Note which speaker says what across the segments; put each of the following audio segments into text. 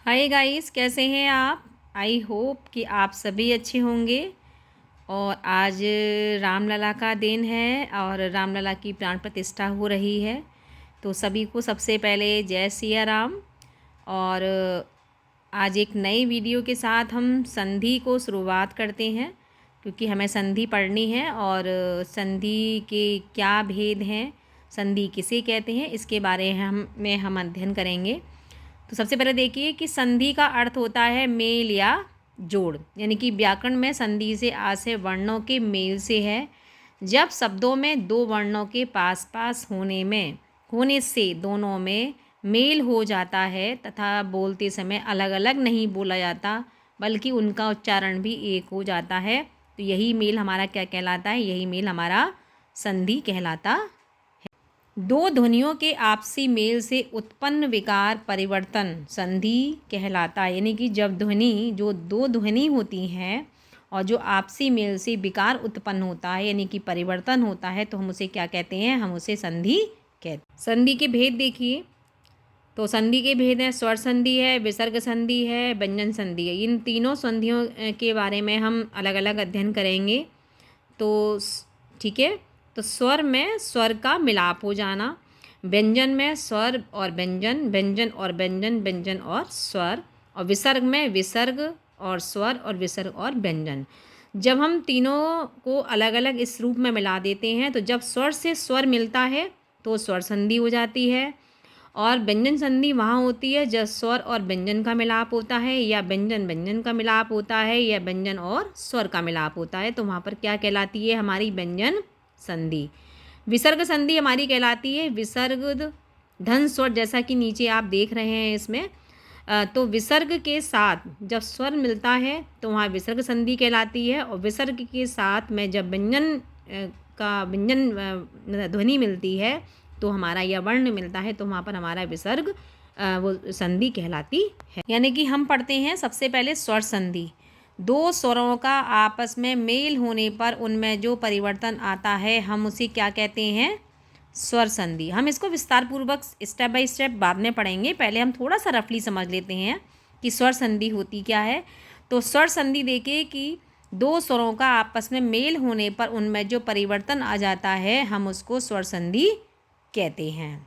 Speaker 1: Hi guys, कैसे हैं आप। आई होप कि आप सभी अच्छे होंगे। और आज रामलला का दिन है और रामलला की प्राण प्रतिष्ठा हो रही है। तो सभी को सबसे पहले जय सिया राम। और आज एक नई वीडियो के साथ हम संधि को शुरुआत करते हैं, क्योंकि हमें संधि पढ़नी है और संधि के क्या भेद हैं, संधि किसे कहते हैं, इसके बारे में हम अध्ययन करेंगे। तो सबसे पहले देखिए कि संधि का अर्थ होता है मेल या जोड़, यानी कि व्याकरण में संधि से आशय वर्णों के मेल से है। जब शब्दों में दो वर्णों के पास पास होने से दोनों में मेल हो जाता है तथा बोलते समय अलग अलग नहीं बोला जाता, बल्कि उनका उच्चारण भी एक हो जाता है, तो यही मेल हमारा क्या कहलाता है, यही मेल हमारा संधि कहलाता। दो ध्वनियों के आपसी मेल से उत्पन्न विकार परिवर्तन संधि कहलाता है। यानी कि जब जो दो ध्वनि होती हैं और जो आपसी मेल से विकार उत्पन्न होता है, यानी कि परिवर्तन होता है, तो हम उसे क्या कहते हैं, हम उसे संधि कहते हैं। संधि के भेद देखिए, तो संधि के भेद हैं स्वर संधि है, विसर्ग संधि है, व्यंजन संधि है। इन तीनों संधियों के बारे में हम अलग अलग अध्ययन करेंगे। तो ठीक है, तो स्वर में स्वर का मिलाप हो जाना, व्यंजन में स्वर और व्यंजन, व्यंजन और व्यंजन, व्यंजन और स्वर, और विसर्ग में विसर्ग और स्वर और विसर्ग और व्यंजन। जब हम तीनों को अलग अलग इस रूप में मिला देते हैं, तो जब स्वर से स्वर मिलता है तो स्वर संधि हो जाती है। और व्यंजन संधि वहाँ होती है जब स्वर और व्यंजन का मिलाप होता है, या व्यंजन व्यंजन का मिलाप होता है, या व्यंजन और स्वर का मिलाप होता है, तो वहाँ पर क्या कहलाती है, हमारी व्यंजन संधि। विसर्ग संधि हमारी कहलाती है विसर्ग धन स्वर, जैसा कि नीचे आप देख रहे हैं इसमें। तो विसर्ग के साथ जब स्वर मिलता है तो वहाँ विसर्ग संधि कहलाती है, और विसर्ग के साथ में जब व्यंजन ध्वनि मिलती है, तो हमारा यह वर्ण मिलता है, तो वहाँ पर हमारा विसर्ग वो संधि कहलाती है। यानी कि हम पढ़ते हैं सबसे पहले स्वर संधि। दो स्वरों का आपस में मेल होने पर उनमें जो परिवर्तन आता है, हम उसे क्या कहते हैं, स्वर संधि। हम इसको विस्तार पूर्वक स्टेप बाय स्टेप बाद में पढ़ेंगे, पहले हम थोड़ा सा रफली समझ लेते हैं कि स्वर संधि होती क्या है। तो स्वर संधि देखिए कि दो स्वरों का आपस में मेल होने पर उनमें जो परिवर्तन आ जाता है, हम उसको स्वर संधि कहते हैं।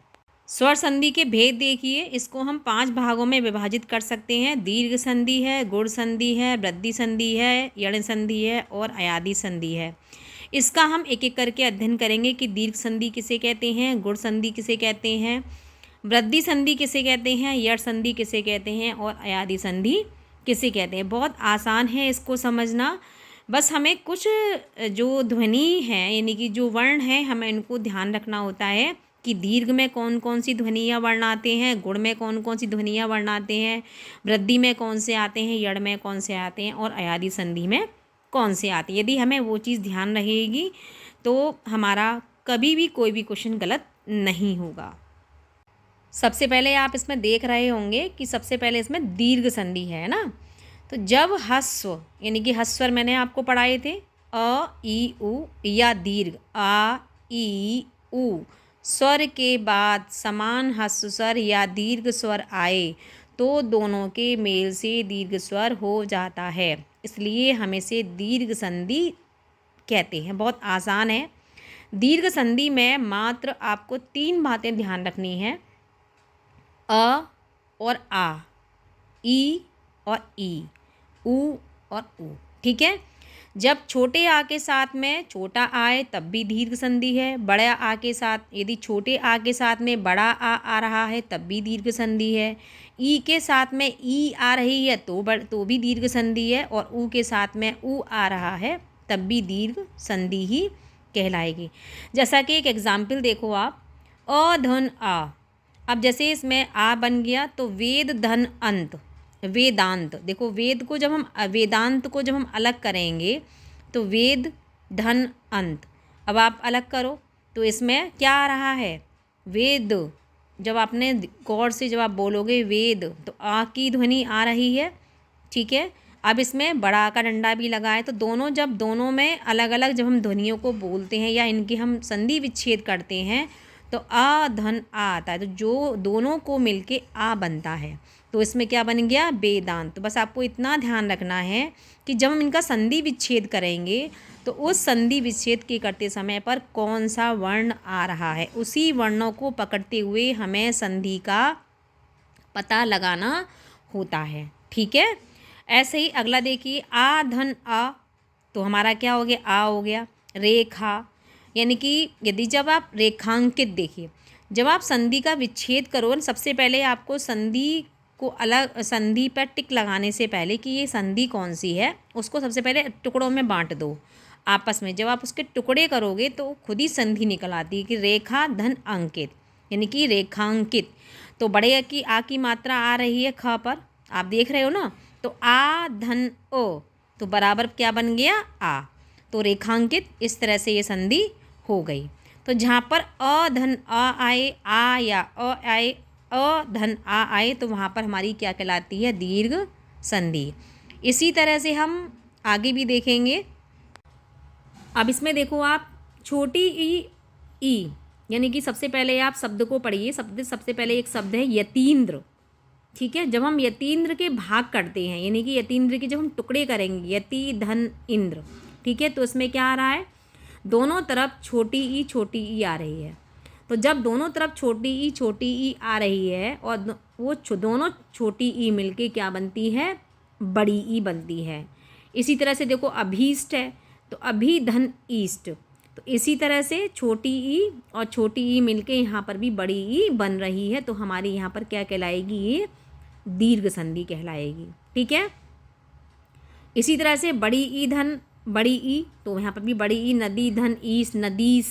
Speaker 1: स्वर संधि के भेद देखिए, इसको हम 5 भागों में विभाजित कर सकते हैं। दीर्घ संधि है, गुण संधि है, वृद्धि संधि है, यण संधि है और अयादि संधि है। इसका हम एक एक करके अध्ययन करेंगे कि दीर्घ संधि किसे कहते हैं, गुण संधि किसे कहते हैं, वृद्धि संधि किसे कहते हैं, यण संधि किसे कहते हैं और अयादि संधि किसे कहते हैं। बहुत आसान है इसको समझना, बस हमें कुछ जो ध्वनि है, यानी कि जो वर्ण है, हमें इनको ध्यान रखना होता है कि दीर्घ में कौन कौन सी ध्वनियाँ वर्ण आते हैं, गुण में कौन कौन सी ध्वनियाँ वर्ण आते हैं, वृद्धि में कौन से आते हैं, यण में कौन से आते हैं और अयादि संधि में कौन से आते हैं। यदि हमें वो चीज़ ध्यान रहेगी तो हमारा कभी भी कोई भी क्वेश्चन गलत नहीं होगा। सबसे पहले आप इसमें देख रहे होंगे कि सबसे पहले इसमें दीर्घ संधि है ना। तो जब ह्रस्व, यानी कि ह्रस्वर मैंने आपको पढ़ाए थे, अ ई उ, या दीर्घ आ ई उ स्वर के बाद समान ह्रस्व स्वर या दीर्घ स्वर आए, तो दोनों के मेल से दीर्घ स्वर हो जाता है, इसलिए हम इसे दीर्घ संधि कहते हैं। बहुत आसान है। दीर्घ संधि में मात्र आपको 3 बातें ध्यान रखनी है, अ और आ, ई और ई, उ और उ। ठीक है। जब छोटे आ के साथ में छोटा आए तब भी दीर्घ संधि है, बड़े आ के साथ, यदि छोटे आ के साथ में बड़ा आ रहा है तब भी दीर्घ संधि है। ई के साथ में ई आ रही है तो भी दीर्घ संधि है, और उ के साथ में उ आ रहा है तब भी दीर्घ संधि ही कहलाएगी। जैसा कि एक एग्जाम्पल देखो आप, अ धन आ। अब जैसे इसमें आ बन गया तो वेद धन अंत, वेदांत। देखो वेदांत को जब हम अलग करेंगे तो वेद धन अंत। अब आप अलग करो तो इसमें क्या आ रहा है, वेद। जब आपने गौर से जब आप बोलोगे वेद, तो आ की ध्वनि आ रही है। ठीक है। अब इसमें बड़ा का डंडा भी लगा है, तो दोनों में अलग अलग जब हम ध्वनियों को बोलते हैं या इनकी हम संधि विच्छेद करते हैं, तो आ धन आ आता है, तो जो दोनों को मिलके आ बनता है। तो इसमें क्या बन गया, वेदांत। तो बस आपको इतना ध्यान रखना है कि जब हम इनका संधि विच्छेद करेंगे तो उस संधि विच्छेद के करते समय पर कौन सा वर्ण आ रहा है, उसी वर्णों को पकड़ते हुए हमें संधि का पता लगाना होता है। ठीक है। ऐसे ही अगला देखिए, आ धन आ, तो हमारा क्या हो गया, आ हो गया। रेखा, यानी कि यदि जब आप रेखांकित, देखिए जब आप संधि का विच्छेद करो, सबसे पहले आपको संधि को अलग, संधि पर टिक लगाने से पहले कि ये संधि कौन सी है, उसको सबसे पहले टुकड़ों में बांट दो आपस में। जब आप उसके टुकड़े करोगे तो खुद ही संधि निकल आती है कि रेखा धन अंकित, यानी कि रेखांकित। तो बड़े की आ की मात्रा आ रही है ख पर, आप देख रहे हो ना, तो आ धन ओ, तो बराबर क्या बन गया, आ। तो रेखांकित, इस तरह से ये संधि हो गई। तो जहाँ पर अ धन अ आए, आ या अ आए, अ धन आ आए, तो वहाँ पर हमारी क्या कहलाती है, दीर्घ संधि। इसी तरह से हम आगे भी देखेंगे। अब इसमें देखो आप, छोटी ई, यानी कि सबसे पहले आप शब्द को पढ़िए। सबसे पहले एक शब्द है यतीन्द्र। ठीक है। जब हम यतीन्द्र के भाग करते हैं, यानी कि यतीन्द्र के जब हम टुकड़े करेंगे, यति धन इंद्र, ठीक है, तो इसमें क्या आ रहा है, दोनों तरफ छोटी ई आ रही है। तो जब दोनों तरफ छोटी ई आ रही है और वो दोनों छोटी ई मिलके क्या बनती है, बड़ी ई बनती है। इसी तरह से देखो अभीष्ट है, तो अभी धन ईस्ट, तो इसी तरह से छोटी ई और छोटी ई मिलके यहाँ पर भी बड़ी ई बन रही है। तो हमारी यहाँ पर क्या कहलाएगी, ये दीर्घ संधि कहलाएगी। ठीक है। इसी तरह से बड़ी ई धन बड़ी ई, तो यहाँ पर भी बड़ी ई, नदी धन ईस, नदीस।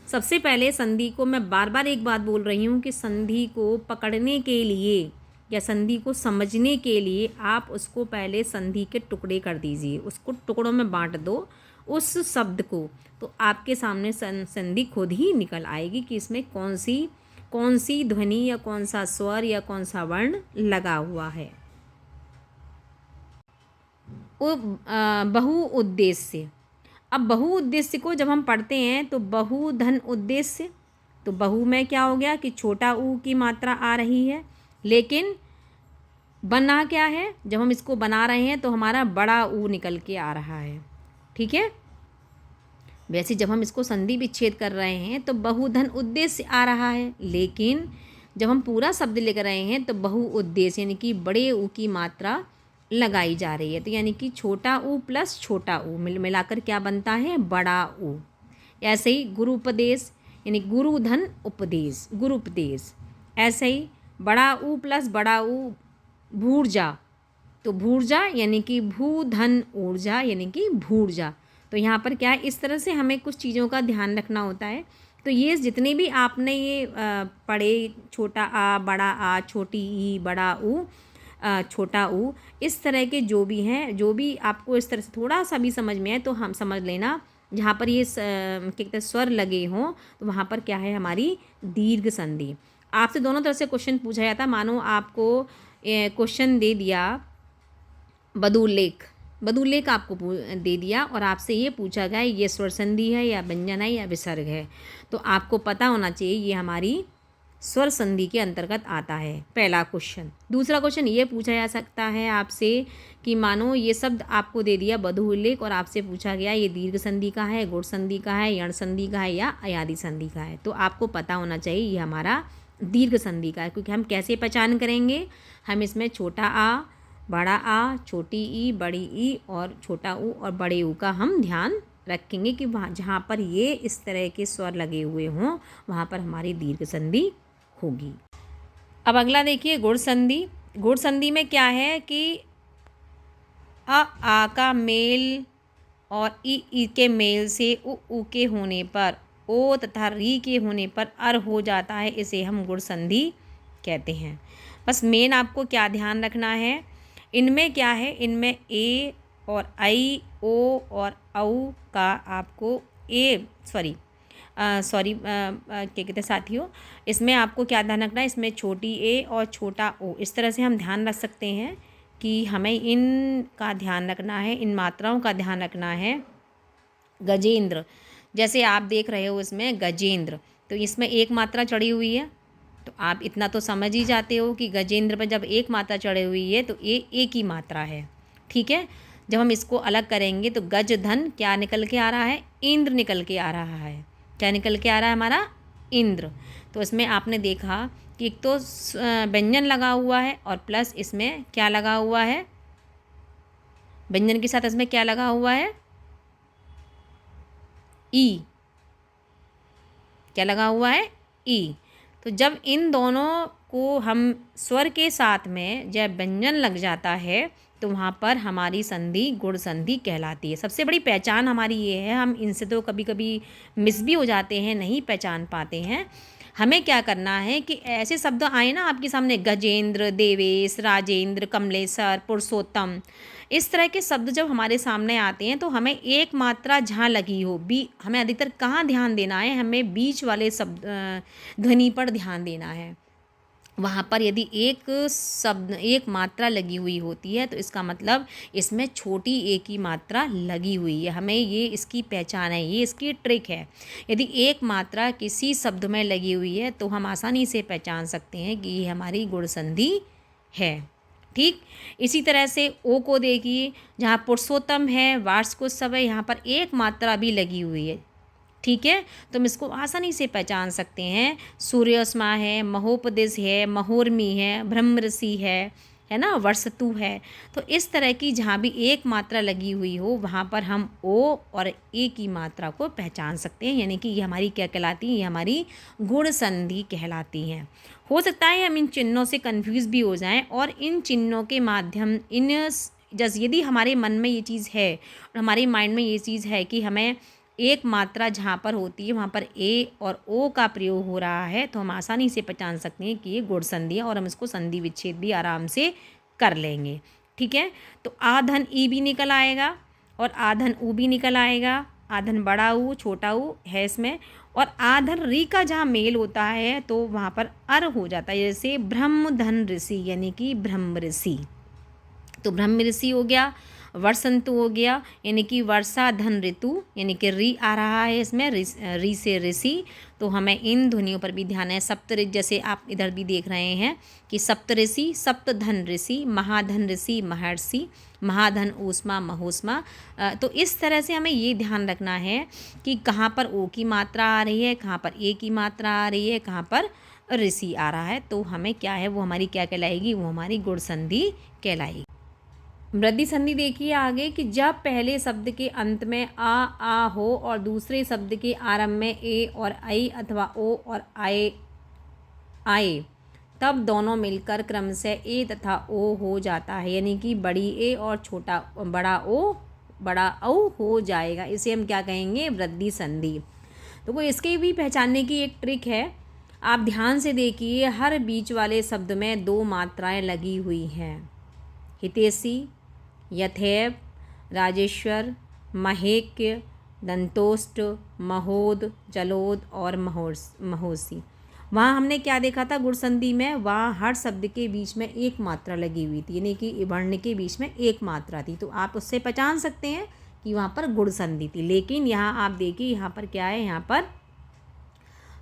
Speaker 1: सबसे पहले संधि को, मैं बार बार एक बात बोल रही हूँ कि संधि को पकड़ने के लिए या संधि को समझने के लिए आप उसको पहले संधि के टुकड़े कर दीजिए, उसको टुकड़ों में बांट दो उस शब्द को, तो आपके सामने संधि खुद ही निकल आएगी कि इसमें कौन सी ध्वनि या कौन सा स्वर या कौन सा वर्ण लगा हुआ है। बहु उद्देश्य। अब बहु उद्देश्य को जब हम पढ़ते हैं तो बहु धन उद्देश्य, तो बहु में क्या हो गया कि छोटा ऊ की मात्रा आ रही है, लेकिन बना क्या है, जब हम इसको बना रहे हैं तो हमारा बड़ा ऊ निकल के आ रहा है। ठीक है। वैसे जब हम इसको संधि विच्छेद कर रहे हैं तो बहुधन उद्देश्य आ रहा है, लेकिन जब हम पूरा शब्द लिख रहे हैं तो बहु उद्देश्य, यानी कि बड़े ऊ की मात्रा लगाई जा रही है। तो यानी कि छोटा ऊ प्लस छोटा ऊ मिलाकर क्या बनता है, बड़ा ऊ। ऐसे ही गुरु उपदेश, यानी गुरु धन उपदेश, गुरु उपदेश। ऐसे ही बड़ा ऊ प्लस बड़ा ऊ भूर्जा, तो भूर्जा यानी कि भू धन ऊर्जा, यानी कि भूर्जा। तो यहाँ पर क्या है, इस तरह से हमें कुछ चीज़ों का ध्यान रखना होता है। तो ये जितने भी आपने ये पढ़े, छोटा आ, बड़ा आ, छोटी ई, बड़ा ऊ, छोटा ऊ, इस तरह के जो भी हैं, जो भी आपको इस तरह से थोड़ा सा भी समझ में आए तो हम समझ लेना, जहाँ पर ये क्या कहते हैं स्वर लगे हों, तो वहाँ पर क्या है, हमारी दीर्घ संधि। आपसे दोनों तरह से क्वेश्चन पूछा जाता है। मानो आपको क्वेश्चन दे दिया बदुल्लेख आपको दे दिया और आपसे ये पूछा गया ये स्वर संधि है या व्यंजन है या विसर्ग है, तो आपको पता होना चाहिए ये हमारी स्वर संधि के अंतर्गत आता है, पहला क्वेश्चन। दूसरा क्वेश्चन ये पूछा जा सकता है आपसे कि मानो ये शब्द आपको दे दिया बधुल्लेख और आपसे पूछा गया ये दीर्घ संधि का है, गुण संधि का है, यण संधि का है या अयादि संधि का है, तो आपको पता होना चाहिए ये हमारा दीर्घ संधि का है। क्योंकि हम कैसे पहचान करेंगे, हम इसमें छोटा आ, बड़ा आ, छोटी ई, बड़ी ई और छोटा ऊ और बड़े ऊ का हम ध्यान रखेंगे कि वहाँ जहाँ पर ये इस तरह के स्वर लगे हुए हों वहाँ पर हमारी दीर्घ संधि होगी। अब अगला देखिए गुण संधि। गुण संधि में क्या है कि आ का मेल और ई के मेल से उ के होने पर ओ तथा री के होने पर अर हो जाता है, इसे हम गुण संधि कहते हैं। बस मेन आपको क्या ध्यान रखना है, इनमें क्या है, इनमें ए और आई, ओ और औ का आपको क्या कहते हैं साथियों, इसमें आपको क्या ध्यान रखना है, इसमें छोटी ए और छोटा ओ, इस तरह से हम ध्यान रख सकते हैं कि हमें इन का ध्यान रखना है, इन मात्राओं का ध्यान रखना है। गजेंद्र, जैसे आप देख रहे हो इसमें गजेंद्र, तो इसमें एक मात्रा चढ़ी हुई है, तो आप इतना तो समझ ही जाते हो कि गजेंद्र पर जब एक मात्रा चढ़ी हुई है तो ये एक ही मात्रा है। ठीक है, जब हम इसको अलग करेंगे तो गज धन क्या निकल के आ रहा है, इंद्र निकल के आ रहा है। क्या निकल के आ रहा है हमारा, इंद्र। तो इसमें आपने देखा कि एक तो व्यंजन लगा हुआ है और प्लस इसमें क्या लगा हुआ है, व्यंजन के साथ इसमें क्या लगा हुआ है, ई। क्या लगा हुआ है, ई। तो जब इन दोनों को हम स्वर के साथ में जब व्यंजन लग जाता है तो वहाँ पर हमारी संधि गुण संधि कहलाती है। सबसे बड़ी पहचान हमारी ये है, हम इनसे तो कभी कभी मिस भी हो जाते हैं, नहीं पहचान पाते हैं। हमें क्या करना है कि ऐसे शब्द आए ना आपके सामने, गजेंद्र, देवेश, राजेंद्र, कमलेश्वर, पुरुषोत्तम, इस तरह के शब्द जब हमारे सामने आते हैं तो हमें एक मात्रा जहाँ लगी हो, हमें अधिकतर कहाँ ध्यान देना है, हमें बीच वाले शब्द ध्वनि पर ध्यान देना है। वहाँ पर यदि एक शब्द एक मात्रा लगी हुई होती है तो इसका मतलब इसमें छोटी एक ही मात्रा लगी हुई है। हमें ये इसकी पहचान है, ये इसकी ट्रिक है। यदि एक मात्रा किसी शब्द में लगी हुई है तो हम आसानी से पहचान सकते हैं कि ये हमारी गुण संधि है। ठीक, इसी तरह से ओ को देखिए, जहाँ पुरुषोत्तम है, वार्षिकोत्सव है, यहाँ पर एक मात्रा भी लगी हुई है। ठीक है, तो हम इसको आसानी से पहचान सकते हैं। सूर्योस्मा है, महोपदेश है, महोर्मी है, ब्रह्मऋषि है ना, वर्षतु है। तो इस तरह की जहाँ भी एक मात्रा लगी हुई हो वहाँ पर हम ओ और ए की मात्रा को पहचान सकते हैं, यानी कि ये हमारी क्या कहलाती है, ये हमारी गुण संधि कहलाती हैं। हो सकता है हम इन चिन्हों से कन्फ्यूज़ भी हो जाएं और इन चिन्हों के माध्यम यदि हमारे मन में ये चीज़ है और हमारे माइंड में ये चीज़ है कि हमें एक मात्रा जहाँ पर होती है वहाँ पर ए और ओ का प्रयोग हो रहा है तो हम आसानी से पहचान सकते हैं कि ये गुण संधि है और हम इसको संधि विच्छेद भी आराम से कर लेंगे। ठीक है, तो आधन ई भी निकल आएगा और आधन ऊ भी निकल आएगा। आधन बड़ा ऊ छोटा ऊ है इसमें, और आधन री का जहाँ मेल होता है तो वहाँ पर अर हो जाता है, जैसे ब्रह्म धन ऋषि यानी कि ब्रह्म ऋषि। तो ब्रह्म ऋषि हो गया, वर्षंतु हो गया यानी कि वर्षा धन ऋतु, यानी कि री आ रहा है इसमें, री से ऋषि। तो हमें इन ध्वनियों पर भी ध्यान है। सप्तऋषि, जैसे आप इधर भी देख रहे हैं कि सप्तऋषि, सप्तधन ऋषि, महाधन ऋषि, महर्षि, महाधन ऊष्मा, महोष्मा। तो इस तरह से हमें ये ध्यान रखना है कि कहाँ पर ओ की मात्रा आ रही है, कहाँ पर ए की मात्रा आ रही है, कहाँ पर ऋषि आ रहा है। तो हमें क्या है, वो हमारी क्या कहलाएगी, वो हमारी गुण संधि कहलाएगी। वृद्धि संधि देखिए आगे कि जब पहले शब्द के अंत में आ हो और दूसरे शब्द के आरंभ में ए और आई अथवा ओ और आए तब दोनों मिलकर क्रमशः ए तथा ओ हो जाता है, यानी कि बड़ी ए और बड़ा ओ हो जाएगा। इसे हम क्या कहेंगे, वृद्धि संधि। तो वो इसके भी पहचानने की एक ट्रिक है। आप ध्यान से देखिए, हर बीच वाले शब्द में दो मात्राएं लगी हुई हैं। हितैषी, यथैव, राजेश्वर, महेक्य, दंतोष्ट, महोद, जलोद और महोसी। वहाँ हमने क्या देखा था गुण संधि में, वहाँ हर शब्द के बीच में एक मात्रा लगी हुई थी, यानी कि वर्ण के बीच में एक मात्रा थी। तो आप उससे पहचान सकते हैं कि वहाँ पर गुण संधि थी। लेकिन यहाँ आप देखिए, यहाँ पर क्या है, यहाँ पर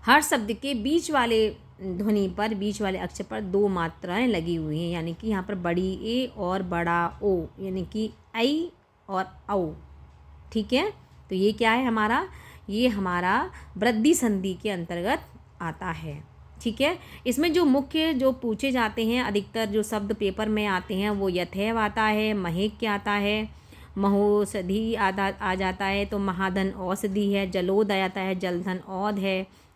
Speaker 1: हर शब्द के बीच वाले ध्वनि पर, बीच वाले अक्षर पर दो मात्राएं लगी हुई हैं, यानी कि यहाँ पर बड़ी ए और बड़ा ओ, यानी कि आई और औ। ठीक है, तो ये क्या है हमारा, ये हमारा वृद्धि संधि के अंतर्गत आता है। ठीक है, इसमें जो मुख्य जो पूछे जाते हैं, अधिकतर जो शब्द पेपर में आते हैं वो यथैव आता है, महेक्य आता है, महोषधि आ जाता है, तो महाधन औषधि है, जलोद आ जाता है, जलधन औध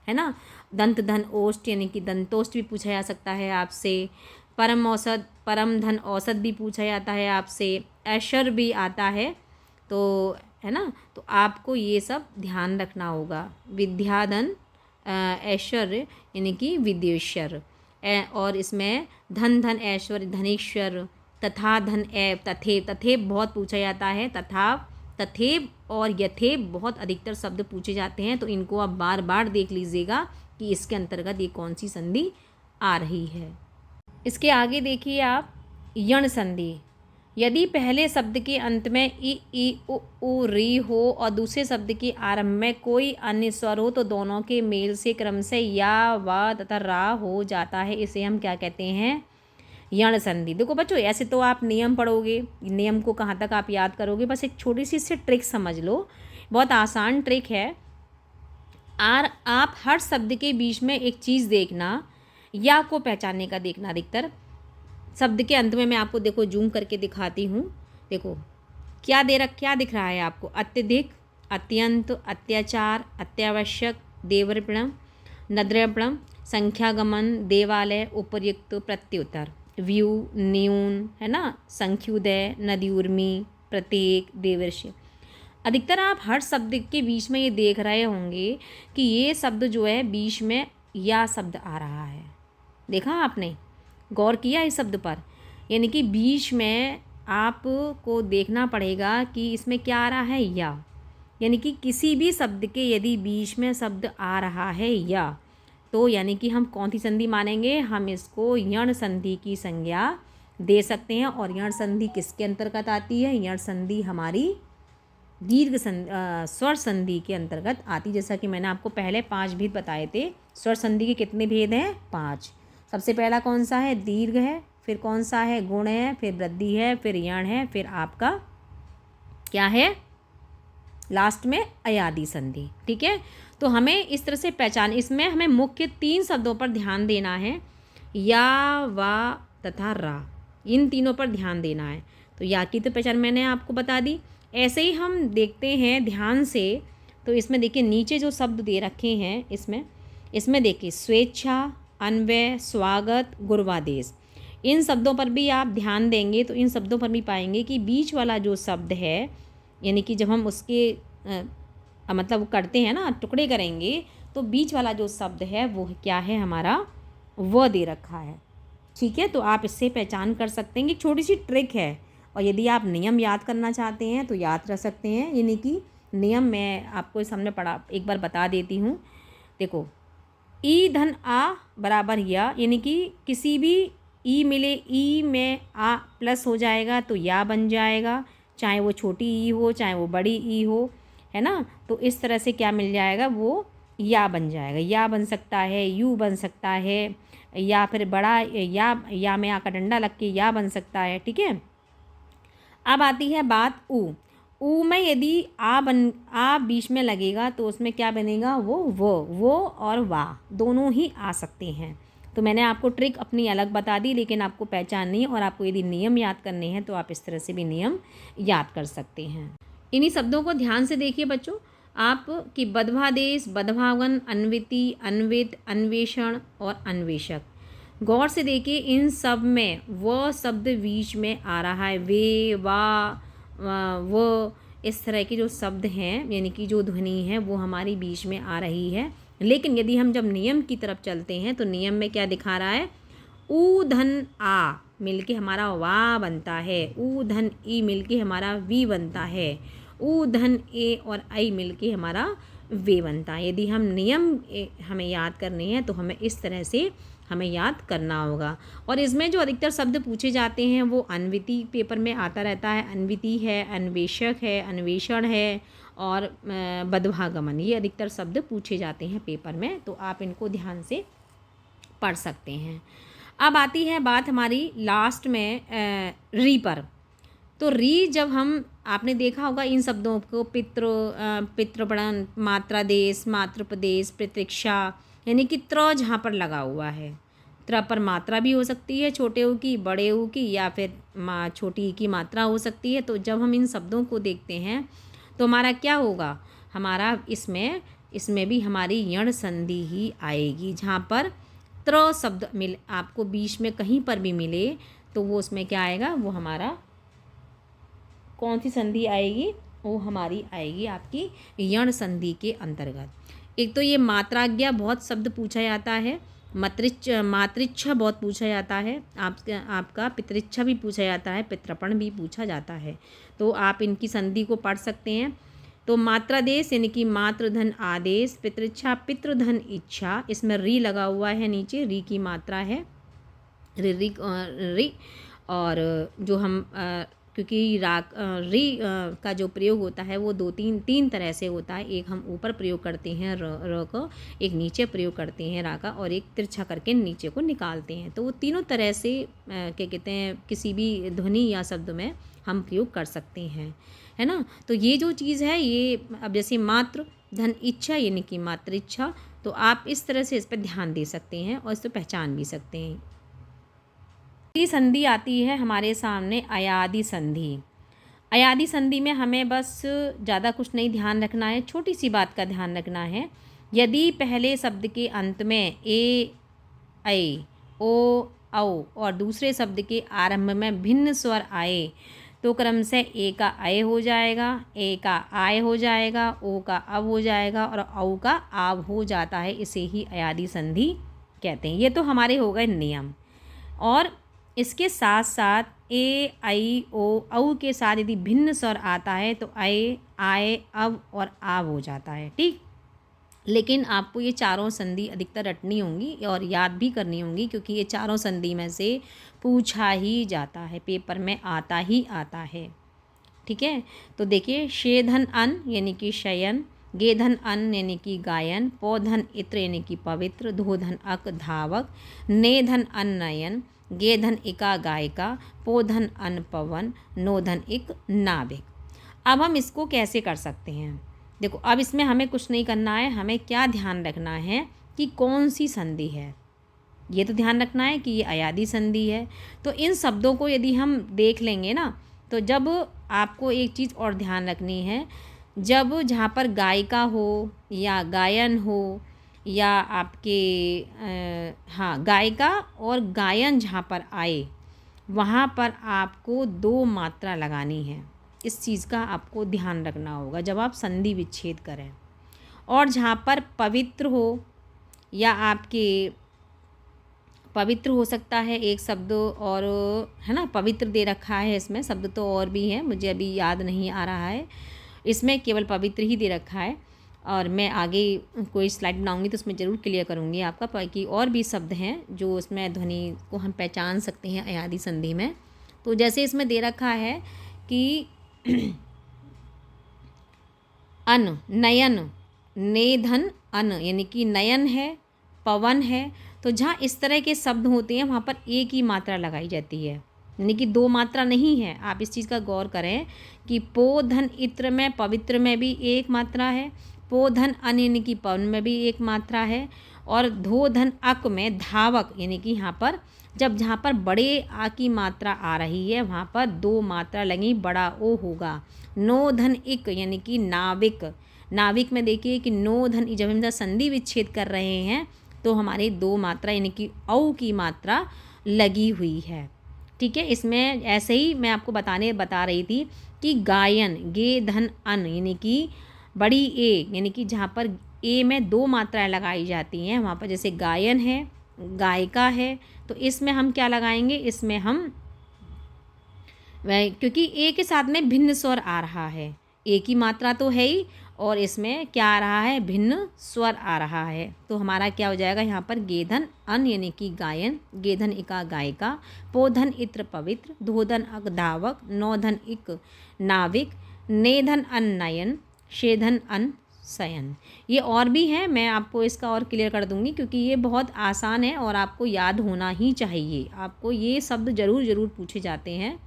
Speaker 1: है ना, दंत धन ओष्ठ यानी कि दंतोष्ठ भी पूछा जा सकता है आपसे, परम औषध, परम धन औषध भी पूछा जाता है आपसे, ऐश्वर भी आता है, तो है ना। तो आपको ये सब ध्यान रखना होगा। विद्याधन ऐश्वर्य यानी कि विद्येश्वर, और इसमें धन धन ऐश्वर्य धनेश्वर, तथा धन एव, तथेव बहुत पूछा जाता है, तथेव और यथेव बहुत अधिकतर शब्द पूछे जाते हैं। तो इनको आप बार बार देख लीजिएगा कि इसके अंतर्गत ये कौन सी संधि आ रही है। इसके आगे देखिए आप यण संधि। यदि पहले शब्द के अंत में ई उ री हो और दूसरे शब्द के आरंभ में कोई अन्य स्वर हो तो दोनों के मेल से क्रम से या व तथा रा हो जाता है। इसे हम क्या कहते हैं? यण संधि। देखो बच्चों, ऐसे तो आप नियम पढ़ोगे, नियम को कहाँ तक आप याद करोगे, बस एक छोटी सी इससे ट्रिक समझ लो, बहुत आसान ट्रिक है। आप हर शब्द के बीच में एक चीज़ देखना, या को पहचानने का देखना। अधिकतर शब्द के अंत में मैं आपको देखो जूम करके दिखाती हूँ। देखो क्या दिख रहा है आपको? अत्यधिक, अत्यंत, अत्याचार, अत्यावश्यक, देवर्पणम, नद्रपणम, संख्यागमन, देवालय, उपर्युक्त, प्रत्युत्तर, व्यू, न्यून, है ना, संख्योदय, नदीउर्मी, प्रत्येक, देवर्षि। अधिकतर आप हर शब्द के बीच में ये देख रहे होंगे कि ये शब्द जो है बीच में या शब्द आ रहा है। देखा आपने? गौर किया इस शब्द पर? यानी कि बीच में आपको देखना पड़ेगा कि इसमें क्या आ रहा है? या। यानी कि किसी भी शब्द के यदि बीच में शब्द आ रहा है या, तो यानी कि हम कौन सी संधि मानेंगे? हम इसको यण संधि की संज्ञा दे सकते हैं। और यण संधि किसके अंतर्गत आती है? यण संधि हमारी दीर्घ स्वर संधि के अंतर्गत आती। जैसा कि मैंने आपको पहले 5 भेद बताए थे। स्वर संधि के कितने भेद हैं? 5। सबसे पहला कौन सा है? दीर्घ है, फिर कौन सा है? गुण है, फिर वृद्धि है, फिर यण है, फिर आपका क्या है? लास्ट में अयादि संधि। ठीक है, तो हमें इस तरह से पहचान, इसमें हमें मुख्य 3 शब्दों पर ध्यान देना है, या, वा तथा रा। इन तीनों पर ध्यान देना है। तो या की तो पहचान मैंने आपको बता दी। ऐसे ही हम देखते हैं ध्यान से, तो इसमें देखिए नीचे जो शब्द दे रखे हैं, इसमें देखिए स्वेच्छा, अन्वय, स्वागत, गुरुवादेश। इन शब्दों पर भी आप ध्यान देंगे तो इन शब्दों पर भी पाएंगे कि बीच वाला जो शब्द है, यानी कि जब हम उसके मतलब करते हैं ना, टुकड़े करेंगे, तो बीच वाला जो शब्द है वो क्या है? हमारा व दे रखा है। ठीक है, तो आप इससे पहचान कर सकते हैं कि छोटी सी ट्रिक है। और यदि आप नियम याद करना चाहते हैं तो याद रख सकते हैं। यानी कि नियम मैं आपको सामने एक बार बता देती हूँ। देखो, ई धन आ बराबर या, यानी कि किसी भी ई मिले, ई में आ प्लस हो जाएगा तो या बन जाएगा, चाहे वो छोटी ई हो चाहे वो बड़ी ई हो, है ना। तो इस तरह से क्या मिल जाएगा? वो या बन जाएगा। या बन सकता है, यू बन सकता है, या फिर बड़ा या में आकर डंडा लग के या बन सकता है। ठीक है, अब आती है बात ऊ में यदि आ बीच में लगेगा तो उसमें क्या बनेगा? वो और वाह दोनों ही आ सकते हैं। तो मैंने आपको ट्रिक अपनी अलग बता दी, लेकिन आपको पहचाननी है और आपको यदि नियम याद करने हैं तो आप इस तरह से भी नियम याद कर सकते हैं। इन्हीं शब्दों को ध्यान से देखिए बच्चों आप, कि बदभादेश, बदभावन, अन्विति, अन्वित, अन्वेषण और अन्वेषक। गौर से देखिए इन सब में वो शब्द बीच में आ रहा है। वे, वा, वो, इस तरह के जो शब्द हैं, यानी कि जो ध्वनि है वो हमारी बीच में आ रही है। लेकिन यदि हम जब नियम की तरफ चलते हैं तो नियम में क्या दिखा रहा है? ऊ धन आ मिलके हमारा वा बनता है, ऊ धन ई मिलके हमारा वी बनता है, ऊ धन ए और आई मिलके हमारा वे बनता है। यदि हम नियम हमें याद करने हैं तो हमें इस तरह से हमें याद करना होगा। और इसमें जो अधिकतर शब्द पूछे जाते हैं वो अन्विति पेपर में आता रहता है। अन्विति है, अन्वेषक है, अन्वेषण है और बदभागमन, ये अधिकतर शब्द पूछे जाते हैं पेपर में, तो आप इनको ध्यान से पढ़ सकते हैं। अब आती है बात हमारी लास्ट में री पर। तो री जब हम, आपने देखा होगा इन शब्दों को, पितृपणन, मात्रादेश, मातृपदेश, प्रतीक्षा, यानी कि त्र जहाँ पर लगा हुआ है, त्र पर मात्रा भी हो सकती है छोटे ऊ की, बड़े ऊ की, या फिर छोटी ई की मात्रा हो सकती है। तो जब हम इन शब्दों को देखते हैं तो हमारा क्या होगा? हमारा इसमें भी हमारी यण संधि ही आएगी। जहाँ पर त्र शब्द आपको बीच में कहीं पर भी मिले तो वो उसमें क्या आएगा? वो हमारा कौन सी संधि आएगी? वो हमारी आएगी आपकी यण संधि के अंतर्गत। एक तो ये मात्राज्ञा बहुत शब्द पूछा जाता है, मातृच्छा बहुत पूछा जाता है, आपका पितृच्छा भी पूछा जाता है, पितृपण भी पूछा जाता है। तो आप इनकी संधि को पढ़ सकते हैं। तो मात्रादेश यानी कि मातृधन आदेश, पितृच्छा पितृधन इच्छा, इसमें री लगा हुआ है नीचे, री की मात्रा है री। और जो हम क्योंकि री का जो प्रयोग होता है वो तीन तरह से होता है। एक हम ऊपर प्रयोग करते हैं र को, एक नीचे प्रयोग करते हैं रा का, और एक तिरछा करके नीचे को निकालते हैं। तो वो तीनों तरह से क्या कहते हैं, किसी भी ध्वनि या शब्द में हम प्रयोग कर सकते हैं, है ना। तो ये जो चीज़ है, ये अब जैसे मात्र धन इच्छा यानी कि मात्र इच्छा, तो आप इस तरह से इस पर ध्यान दे सकते हैं और इस पर पहचान भी सकते हैं। अगली संधि आती है हमारे सामने अयादि संधि। अयादि संधि में हमें बस ज़्यादा कुछ नहीं ध्यान रखना है, छोटी सी बात का ध्यान रखना है। यदि पहले शब्द के अंत में ए, ऐ, ओ, औ और दूसरे शब्द के आरंभ में भिन्न स्वर आए तो क्रम से ए का ऐ हो जाएगा, ए का आय हो जाएगा, ओ का अब हो जाएगा और औ का आव हो जाता है। इसे ही अयादि संधि कहते हैं। ये तो हमारे हो गए नियम। और इसके साथ साथ ए, ऐ, ओ, औ के साथ यदि भिन्न स्वर आता है तो ऐ, आय, अब और आव हो जाता है। ठीक, लेकिन आपको ये चारों संधि अधिकतर रटनी होंगी और याद भी करनी होंगी, क्योंकि ये चारों संधि में से पूछा ही जाता है, पेपर में आता ही आता है। ठीक है, तो देखिए, शेधन अन यानी कि शयन, गेधन अन यानी कि गायन, पौधन इत्र यानी कि पवित्र, धोधन अक धावक, नेधन अन नयन, गेधन इका गायिका, पोधन अन पवन, नोधन इक नाविक। अब हम इसको कैसे कर सकते हैं? देखो, अब इसमें हमें कुछ नहीं करना है, हमें क्या ध्यान रखना है कि कौन सी संधि है। ये तो ध्यान रखना है कि ये अयादि संधि है। तो इन शब्दों को यदि हम देख लेंगे ना, तो जब आपको एक चीज़ और ध्यान रखनी है, जब जहाँ पर गायिका हो या गायन हो या आपके हाँ, गायिका और गायन जहाँ पर आए, वहाँ पर आपको 2 मात्रा लगानी है। इस चीज़ का आपको ध्यान रखना होगा जब आप संधि विच्छेद करें। और जहाँ पर पवित्र हो या आपके पवित्र हो सकता है एक शब्द, और है ना, पवित्र दे रखा है, इसमें शब्द तो और भी हैं, मुझे अभी याद नहीं आ रहा है, इसमें केवल पवित्र ही दे रखा है। और मैं आगे कोई स्लाइड बनाऊंगी तो उसमें ज़रूर क्लियर करूंगी आपका, कि और भी शब्द हैं जो उसमें ध्वनि को हम पहचान सकते हैं अयादि संधि में। तो जैसे इसमें दे रखा है कि अन, नयन, नेधन अन यानी कि नयन है, पवन है। तो जहाँ इस तरह के शब्द होते हैं वहाँ पर एक ही मात्रा लगाई जाती है, यानी कि 2 मात्रा नहीं है। आप इस चीज़ का गौर करें कि पो धन इत्र में, पवित्र में भी एक मात्रा है, पो धन अन यानी कि पवन में भी एक मात्रा है, और धो धन अक में धावक यानी कि यहाँ पर जहाँ पर बड़े आ की मात्रा आ रही है वहाँ पर 2 मात्रा लगी, बड़ा ओ होगा। नो धन इक यानी कि नाविक, नाविक में देखिए कि नो धन, जब हम संधि विच्छेद कर रहे हैं तो हमारी 2 मात्रा यानी कि औ की मात्रा लगी हुई है। ठीक है, इसमें ऐसे ही मैं आपको बता रही थी कि गायन, गे धन अन यानी कि बड़ी ए यानी कि जहाँ पर ए में 2 मात्राएं लगाई जाती हैं वहाँ पर, जैसे गायन है, गायिका है, तो इसमें हम क्या लगाएंगे, इसमें हम क्योंकि ए के साथ में भिन्न स्वर आ रहा है, ए की मात्रा तो है ही और इसमें क्या आ रहा है, भिन्न स्वर आ रहा है, तो हमारा क्या हो जाएगा यहाँ पर गेधन अन यानी कि गायन, गेधन इका गायिका, पोधन इत्र पवित्र, धोधन अक धावक, नौधन इक नाविक, नेधन अन नयन, शेधन अन शयन। ये और भी हैं, मैं आपको इसका और क्लियर कर दूंगी क्योंकि ये बहुत आसान है और आपको याद होना ही चाहिए। आपको ये शब्द ज़रूर पूछे जाते हैं।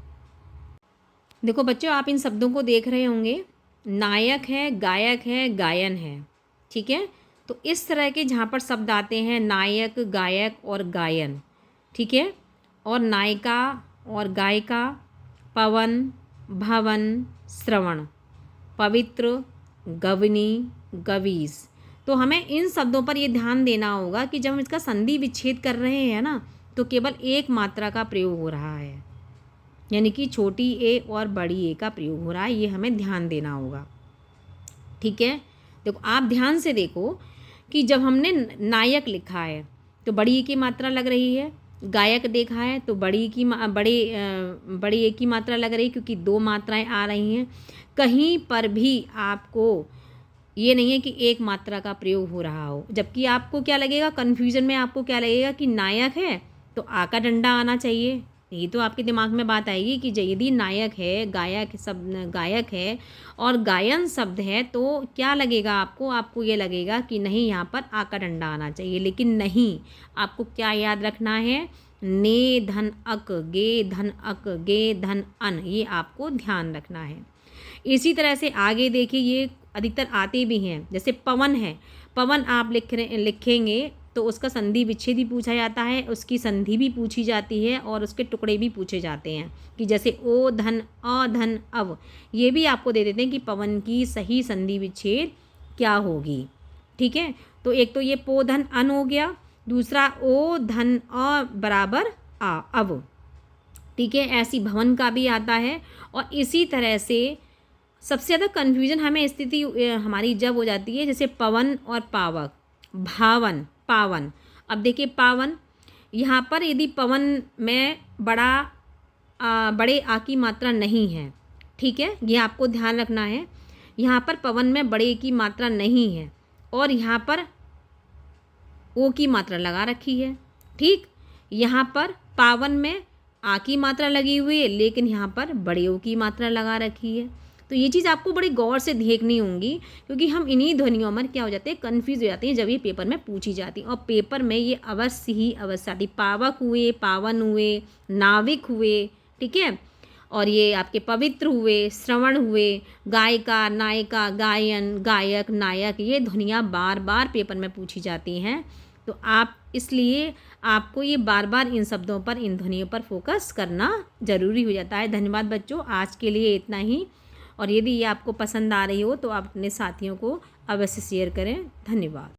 Speaker 1: देखो बच्चों, आप इन शब्दों को देख रहे होंगे, नायक है, गायक है, गायन है। ठीक है, तो इस तरह के जहाँ पर शब्द आते हैं नायक, गायक और गायन, ठीक है, और नायिका और गायिका, पवन, भवन, श्रवण, पवित्र, गवनी, गवीस। तो हमें इन शब्दों पर ये ध्यान देना होगा कि जब हम इसका संधि विच्छेद कर रहे हैं ना, तो केवल एक मात्रा का प्रयोग हो रहा है, यानी कि छोटी ए और बड़ी ए का प्रयोग हो रहा है, ये हमें ध्यान देना होगा। ठीक है, देखो आप ध्यान से देखो कि जब हमने नायक लिखा है तो बड़ी ए की मात्रा लग रही है, गायक देखा है तो बड़ी ए की मात्रा लग रही है, क्योंकि 2 मात्राएं आ रही हैं। कहीं पर भी आपको ये नहीं है कि एक मात्रा का प्रयोग हो रहा हो, जबकि आपको क्या लगेगा, कन्फ्यूज़न में आपको क्या लगेगा कि नायक है तो आ का डंडा आना चाहिए, ये तो आपके दिमाग में बात आएगी कि यदि नायक है, गायक है और गायन शब्द है तो क्या लगेगा आपको? आपको ये लगेगा कि नहीं, यहाँ पर आ का डंडा आना चाहिए, लेकिन नहीं। आपको क्या याद रखना है? ने धन अक, गे धन अक, गे धन अन, ये आपको ध्यान रखना है। इसी तरह से आगे देखिए, ये अधिकतर आते भी हैं। जैसे पवन है, पवन आप लिखेंगे तो उसका संधि विच्छेद भी पूछा जाता है, उसकी संधि भी पूछी जाती है और उसके टुकड़े भी पूछे जाते हैं कि जैसे ओ धन अ धन अव, ये भी आपको दे देते हैं कि पवन की सही संधि विच्छेद क्या होगी। ठीक है, तो एक तो ये पो धन अन हो गया, दूसरा ओ धन अ बराबर आ अव। ठीक है, ऐसी भवन का भी आता है। और इसी तरह से सबसे ज़्यादा कन्फ्यूजन हमें स्थिति हमारी जब हो जाती है जैसे पवन और पावक, भावन, पावन। अब देखिए पावन, यहाँ पर यदि पवन में बड़े आ की मात्रा नहीं है, ठीक है, ये आपको ध्यान रखना है। यहाँ पर पवन में बड़े की मात्रा नहीं है और यहाँ पर ओ की मात्रा लगा रखी है। ठीक, यहाँ पर पावन में आ की मात्रा लगी हुई है, लेकिन यहाँ पर बड़े ओ की मात्रा लगा रखी है। तो ये चीज़ आपको बड़ी गौर से देखनी होगी, क्योंकि हम इन्हीं ध्वनियों में क्या हो जाते हैं, कन्फ्यूज हो जाते हैं जब ये पेपर में पूछी जाती है। और पेपर में ये अवश्य आती। पावक हुए, पावन हुए, नाविक हुए, ठीक है, और ये आपके पवित्र हुए, श्रवण हुए, गायिका, नायिका, गायन, गायक, नायक, ये ध्वनियाँ बार बार पेपर में पूछी जाती हैं। तो आप इसलिए आपको ये बार बार इन शब्दों पर, इन ध्वनियों पर फोकस करना ज़रूरी हो जाता है। धन्यवाद बच्चों, आज के लिए इतना ही। और यदि ये आपको पसंद आ रही हो तो आप अपने साथियों को अवश्य शेयर करें। धन्यवाद।